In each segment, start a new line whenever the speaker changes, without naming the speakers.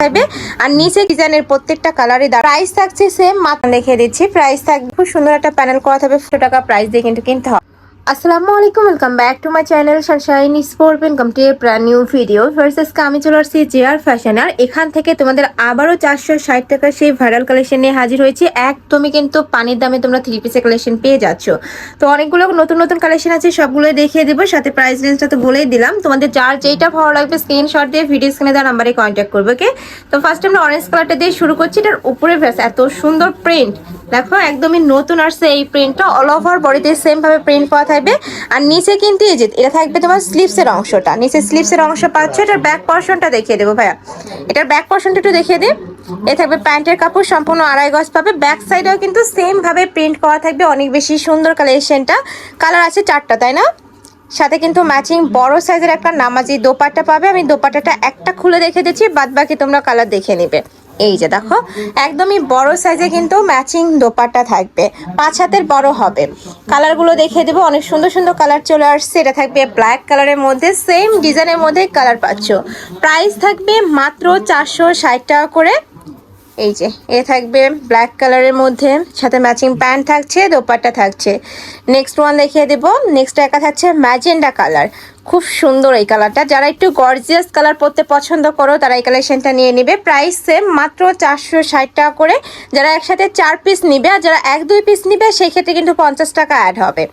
থাকবে আর নিচে ডিজাইনের প্রত্যেকটা কালারে প্রাইস থাকছে সেম। মাত্র দেখিয়ে দিচ্ছি প্রাইস থাকবে, খুব সুন্দর একটা প্যানেল করা থাকবে, 100 টাকা প্রাইস দিয়ে কিন্তু কিনতে হবে। আসসালামু আলাইকুম, welcome back to my channel Sunshine sport welcome to A brand new video versus আমি চলে আসছি জেআর ফ্যাশন। আর এখান থেকে তোমাদের আবারও 460 টাকার সেই ভাইরাল কালেকশন নিয়ে হাজির হয়েছি। একদমই কিন্তু পানির দামে তোমরা 3 পিসের কালেকশন পেয়ে যাচ্ছ। তো অনেকগুলো নতুন নতুন কালেকশন আছে, সবগুলো দেখিয়ে দেবো, সাথে প্রাইস রেঞ্জটা তো বলেই দিলাম। তোমাদের যার যেটা ভালো লাগবে স্ক্রিনশট দিয়ে ভিডিও স্ক্রিনে দেওয়া নাম্বারে কন্ট্যাক্ট করবে। ওকে, তো ফার্স্ট আমরা অরেঞ্জ কালারটা দিয়ে শুরু করছি। এটার উপরে ভেস এত সুন্দর প্রিন্ট, দেখো একদমই নতুন আসছে এই প্রিন্টটা, অল ওভার বডিতে সেম ভাবে প্রিন্ট করা থাকবে। আর নিচে কিন্তু এই যে এটা থাকবে তোমার স্লিভসের অংশটা, নিচে স্লিভসের অংশ পাচ্ছ। এটার ব্যাক পোরশনটা দেখিয়ে দেবো ভাইয়া, এটার ব্যাক পোরশনটা একটু দেখিয়ে দিই। এ থাকবে প্যান্টের কাপড়, সম্পূর্ণ 2.5 গজ পাবে। ব্যাক সাইডেও কিন্তু সেম ভাবে প্রিন্ট করা থাকবে, অনেক বেশি সুন্দর কালেকশনটা। কালার আছে 4টা, তাই না? সাথে কিন্তু ম্যাচিং বড় সাইজের একটা নামাজি দোপাট্টা পাবে। আমি দোপাট্টাটা একটা খুলে দেখে দিচ্ছি, বাদ বাকি তোমরা কালার দেখে নিবে। এই যে দেখো একদমই বড় সাইজে কিন্তু ম্যাচিং দোপাট্টা থাকবে, 5 হাতের বড় হবে। কালারগুলো দেখিয়ে দেবো, অনেক সুন্দর সুন্দর কালার চলে আসছে। এটা থাকবে ব্ল্যাক কালারের মধ্যে, সেম ডিজাইনের মধ্যে কালার পাচ্ছ। প্রাইস থাকবে মাত্র 460 টাকা করে। এই যে এ থাকবে ব্ল্যাক কালারের মধ্যে, সাথে ম্যাচিং প্যান্ট থাকছে, দোপাট্টা থাকছে। নেক্সট ওয়ান দেখিয়ে দেবো, নেক্সট একা থাকছে ম্যাজেন্ডা কালার, খুব সুন্দর এই কালারটা। যারা একটু গর্জিয়াস কালার পরতে পছন্দ করো তারা এই কালেকশনটা নিয়ে নিবে। প্রাইস সেম, মাত্র 460 টাকা করে। যারা একসাথে 4 পিস নিবে আর যারা 1-2 পিস নিবে সেই ক্ষেত্রে কিন্তু 50 টাকা অ্যাড হবে।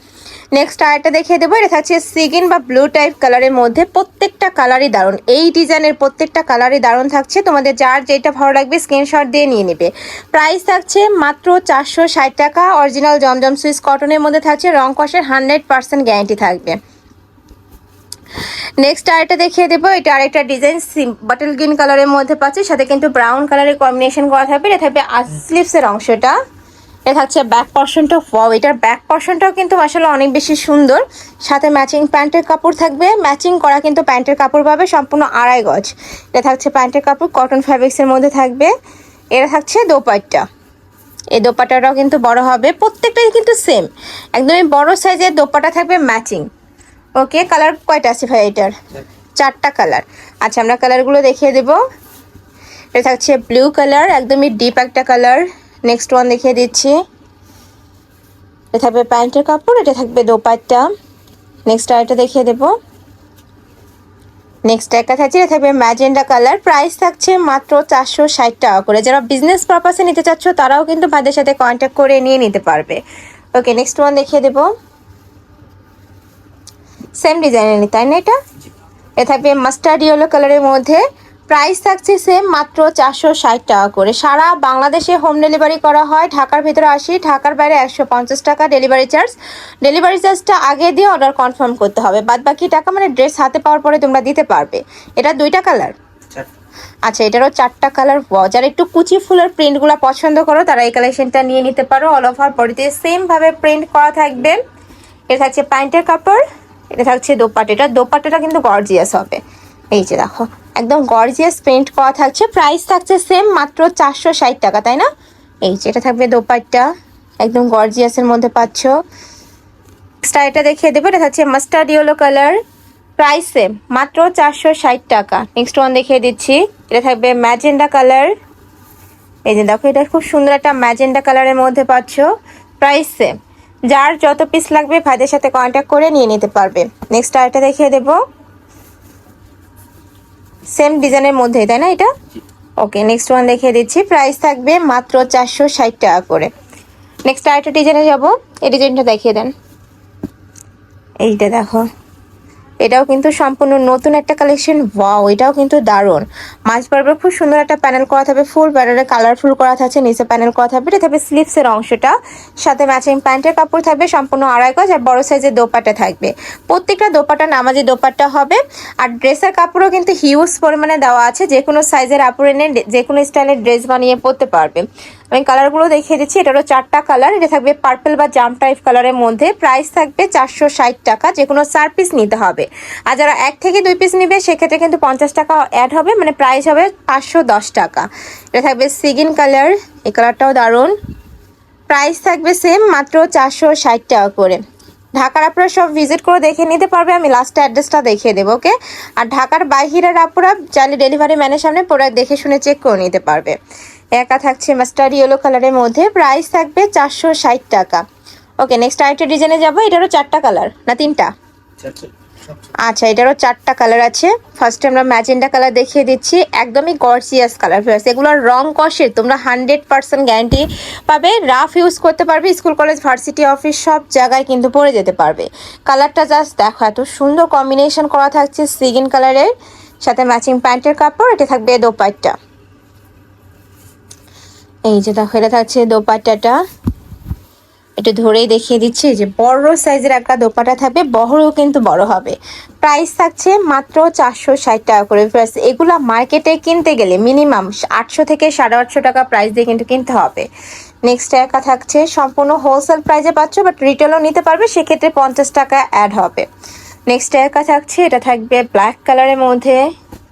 নেক্সট আরেকটা দেখিয়ে দেবো, এটা থাকছে সিগিন বা ব্লু টাইপ কালারের মধ্যে। প্রত্যেকটা কালারই দারুণ, এই ডিজাইনের প্রত্যেকটা কালারই দারুণ থাকছে। তোমাদের যার যেটা ভালো লাগবে স্ক্রিনশট দিয়ে নিয়ে নেবে। প্রাইস থাকছে মাত্র 460 টাকা। অরিজিনাল জমজম সুইস কটনের মধ্যে থাকছে, রং কষের 100% গ্যারান্টি থাকবে। নেক্সট আরেকটা দেখিয়ে দেবো, এটা আরেকটা ডিজাইন বটল গ্রিন কালারের মধ্যে পাচ্ছে, সাথে কিন্তু ব্রাউন কালারের কম্বিনেশন করা থাকবে। এটা থাকবে স্লিভসের অংশটা, এটা থাকছে ব্যাক পোরশনটা। ওয়াও, এটার ব্যাক পোরশনটাও কিন্তু মাশাআল্লাহ অনেক বেশি সুন্দর। সাথে ম্যাচিং প্যান্টের কাপড় থাকবে, ম্যাচিং করা কিন্তু প্যান্টের কাপড় পাবে, সম্পূর্ণ 2.5 গজ। এটা থাকছে প্যান্টের কাপড়, কটন ফ্যাব্রিক্সের মধ্যে থাকবে। এটা থাকছে দোপাট্টা, এই দোপাট্টাটাও কিন্তু বড় হবে, প্রত্যেকটাই কিন্তু সেম, একদমই বড় সাইজের দোপাট্টা থাকবে ম্যাচিং। ওকে, কালার কয়টা আছে ভাই এটার? 4টা কালার। আচ্ছা, আমরা কালারগুলো দেখিয়ে দেবো। এটা থাকছে ব্লু কালার, একদমই ডিপ একটা কালার। নেক্সট ওয়ান দেখিয়ে দিচ্ছি, এটা থাকবে প্যান্টের কাপড়, এটা থাকবে দোপাট্টা। নেক্সট আরেকটা দেখিয়ে দেবো, নেক্সট একটা থাকছে, এটা থাকবে ম্যাজেন্ডা কালার। প্রাইস থাকছে মাত্র 460 টাকা করে। যারা বিজনেস পারপাসে নিতে চাচ্ছ তারাও কিন্তু ভাইদের সাথে কন্ট্যাক্ট করে নিয়ে নিতে পারবে। ওকে, নেক্সট ওয়ান দেখিয়ে দেবো, সেম ডিজাইনের, তাই না? এটা থাকবে মাস্টার্ড ইয়েলো কালারের মধ্যে। প্রাইস থাকছে সেম, মাত্র 460 টাকা করে। সারা বাংলাদেশে হোম ডেলিভারি করা হয়, ঢাকার ভিতরে 80, ঢাকার বাইরে 150 টাকা ডেলিভারি চার্জ। ডেলিভারি চার্জটা আগে দিয়ে অর্ডার কনফার্ম করতে হবে, বাদ বাকি টাকা মানে ড্রেস হাতে পাওয়ার পরে তোমরা দিতে পারবে। এটা 2টা কালার। আচ্ছা, এটারও 4টা কালার। যারা একটু কুচি ফুলের প্রিন্টগুলো পছন্দ করো তারা এই কালেকশনটা নিয়ে নিতে পারো। অল ওভার বডিতে সেম ভাবে প্রিন্ট করা থাকবে। এটা থাকছে প্যান্টের কাপড়, এটা থাকছে দোপাট্টা। দোপাট্টাটা কিন্তু গর্জিয়াস হবে, এই যে দেখো একদম গর্জিয়াস প্রিন্ট করা থাকছে। প্রাইস থাকছে সেম, মাত্র 460 টাকা, তাই না? এই যে এটা থাকবে দোপাট্টা, একদম গর্জিয়াসের মধ্যে পাচ্ছ। এটা দেখিয়ে দেবো, এটা থাকছে mustard yellow colour. Price same, মাত্র 460 টাকা। নেক্সট ওয়ান দেখিয়ে দিচ্ছি, এটা থাকবে ম্যাজেন্ডা কালার। এই যে দেখো, এটা খুব সুন্দর একটা ম্যাজেন্ডা কালারের মধ্যে পাচ্ছ। প্রাইস সেম, যার যত পিস লাগবে ভাইদের সাথে কন্ট্যাক্ট করে নিয়ে নিতে পারবে। নেক্সট আরেকটা দেখিয়ে দেবো, সেম ডিজাইনের মধ্যে, তাই না এটা? ওকে, নেক্সট ওয়ান দেখিয়ে দিচ্ছি। প্রাইস থাকবে মাত্র 460 টাকা করে। নেক্সট আরেকটা ডিজাইনে যাবো, এই ডিজাইনটা দেখিয়ে দেন। এইটা দেখো, এটাও কিন্তু সম্পূর্ণ নতুন একটা কালেকশন। ওয়াও, এটাও কিন্তু দারুণ। মাঝ বরাবর খুব সুন্দর একটা প্যানেল করা থাকবে, ফুল প্যানেলে কালারফুল করা থাকছে, নিচে প্যানেল করা থাকবে। এটা থাকবে স্লিভসের অংশটা, সাথে ম্যাচিং প্যান্টের কাপড় থাকবে, সম্পূর্ণ 2.5 গজ। আর বড় সাইজের দোপাট্টা থাকবে, প্রত্যেকটা দোপাট্টা নামাজি দোপাট্টা হবে। আর ড্রেসের কাপড়ও কিন্তু হিউজ পরিমাণে দেওয়া আছে, যে কোনো সাইজের আপুরে এনে যে কোনো স্টাইলের ড্রেস বানিয়ে পরতে পারবে। আমি কালারগুলো দেখিয়ে দিচ্ছি, এটারও 4টা কালার। এটা থাকবে পার্পল বা জাম টাইপ কালারের মধ্যে। প্রাইস থাকবে 460 টাকা, যে কোনো 4 পিস নিতে হবে। আর যারা 1 থেকে 2 পিস নিবে সেক্ষেত্রে কিন্তু 50 টাকা অ্যাড হবে, মানে প্রাইস হবে 510 টাকা। এটা থাকবে সিগিন কালার, এই কালারটাও দারুণ। প্রাইস থাকবে সেম, মাত্র 460 টাকা করে। ঢাকার আপনারা সব ভিজিট করে দেখে নিতে পারবে, আমি লাস্টে অ্যাড্রেসটা দেখিয়ে দেবো, ওকে। আর ঢাকার বাইরের আপুরা চাইলে ডেলিভারি ম্যানের সামনে প্রোডাক্ট দেখে শুনে চেক করে নিতে পারবে। একা থাকছে মাস্টার্ড ইয়েলো কালারের মধ্যে, প্রাইস থাকবে 460 টাকা। ওকে, নেক্সট আরেকটা ডিজাইনে যাবো। এটারও 4টা কালার না 3টা? আচ্ছা, এটারও 4টা কালার আছে। ফার্স্টে আমরা ম্যাজেন্ডা কালার দেখিয়ে দিচ্ছি, একদমই গর্জিয়াস কালার। এগুলোর রং কষের তোমরা 100% গ্যারান্টি পাবে। রাফ ইউজ করতে পারবে, স্কুল কলেজ ভার্সিটি অফিস সব জায়গায় কিন্তু পরে যেতে পারবে। কালারটা জাস্ট দেখো, এত সুন্দর কম্বিনেশন করা থাকছে সিগিন কালারের সাথে ম্যাচিং প্যান্টের কাপড়। এটা থাকবে দোপাট্টা, এই যে দেখো এটা থাকছে দোপাট্টাটা। এটা ধরেই দেখিয়ে দিচ্ছি যে বড় সাইজের একটা দোপাট্টা থাকবে, বহরও কিন্তু বড় হবে। প্রাইস থাকছে মাত্র 460 টাকা করে। এগুলা মার্কেটে কিনতে গেলে মিনিমাম 800 থেকে 850 টাকা প্রাইস দিয়ে কিন্তু কিনতে হবে। নেক্সট একা থাকছে সম্পূর্ণ হোলসেল প্রাইসে পাচ্ছ, বাট রিটেলও নিতে পারবে, সেক্ষেত্রে 50 টাকা অ্যাড হবে। নেক্সট একা থাকছে, এটা থাকবে ব্ল্যাক কালারের মধ্যে।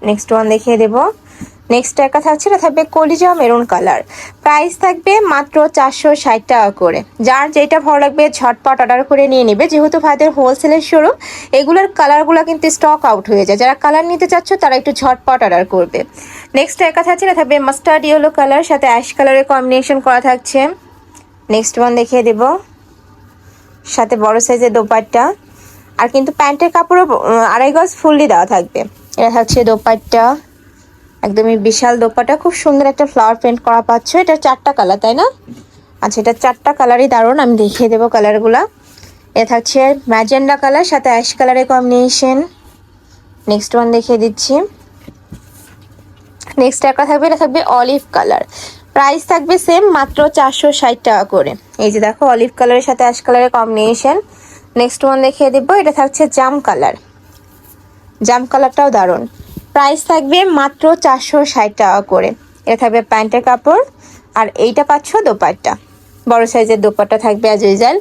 নেক্সট ওয়ান দেখিয়ে দেবো। নেক্সট একা থাকছে, এটা থাকবে কলিজা মেরুন কালার। প্রাইস থাকবে মাত্র 460 টাকা করে। যার যেটা ভালো লাগবে ঝটপট অর্ডার করে নিয়ে নেবে, যেহেতু ভাইদের হোলসেলের শোরুম, এগুলোর কালারগুলো কিন্তু স্টক আউট হয়ে যায়। যারা কালার নিতে চাচ্ছ তারা একটু ঝটপট অর্ডার করবে। নেক্সট একা থাকছে, এটা থাকবে মাস্টার্ড ইয়েলো কালার সাথে অ্যাশ কালারের কম্বিনেশন করা থাকছে। নেক্সট ওয়ান দেখিয়ে দেব, সাথে বড় সাইজের দোপাট্টা। আর কিন্তু প্যান্টের কাপড়ও 2.5 গজ ফুললি দেওয়া থাকবে। এটা থাকছে দোপাট্টা, একদমই বিশাল দোপাট্টা, খুব সুন্দর একটা ফ্লাওয়ার প্রিন্ট করা পাচ্ছ। এটা 4টা কালার, তাই না? আচ্ছা, এটা 4টা কালারই দারুণ, আমি দেখিয়ে দেবো কালারগুলা। এটা থাকছে ম্যাজেন্ডা কালার সাথে অ্যাশ কালারের কম্বিনেশন। নেক্সট ওয়ান দেখিয়ে দিচ্ছি। নেক্সট একটা থাকবে, এটা থাকবে অলিভ কালার। প্রাইস থাকবে সেম, মাত্র 460 টাকা করে। এই যে দেখো অলিভ কালারের সাথে অ্যাশ কালারের কম্বিনেশন। নেক্সট ওয়ান দেখিয়ে দেবো, এটা থাকছে জাম কালার। জাম কালারটাও দারুণ। প্রাইস থাকবে মাত্র 460 টাকা করে। এটা থাকবে প্যান্টের কাপড়, আর এইটা পাচ্ছ দোপাট্টা। বড় সাইজের দোপাট্টা থাকবে অ্যাজ ইউজুয়াল।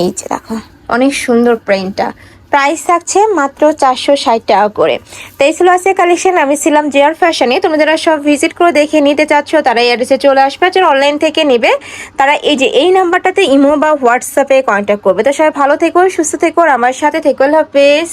এই যে দেখো অনেক সুন্দর প্রিন্টটা। প্রাইস থাকছে মাত্র 460 টাকা করে। তো এই ছিল আজকের কালেকশন। আমি ছিলাম জেআর ফ্যাশনে। তোমরা যারা সব ভিজিট করে দেখে নিতে চাচ্ছ তারা এই অ্যাড্রেসে চলে আসবে। যারা অনলাইন থেকে নেবে তারা এই যে এই নাম্বারটাতে ইমো বা হোয়াটসঅ্যাপে কন্ট্যাক্ট করবে। তো সবাই ভালো থেকো, সুস্থ থেকো, আর আমার সাথে থেকো। আল্লাহ হাফেজ।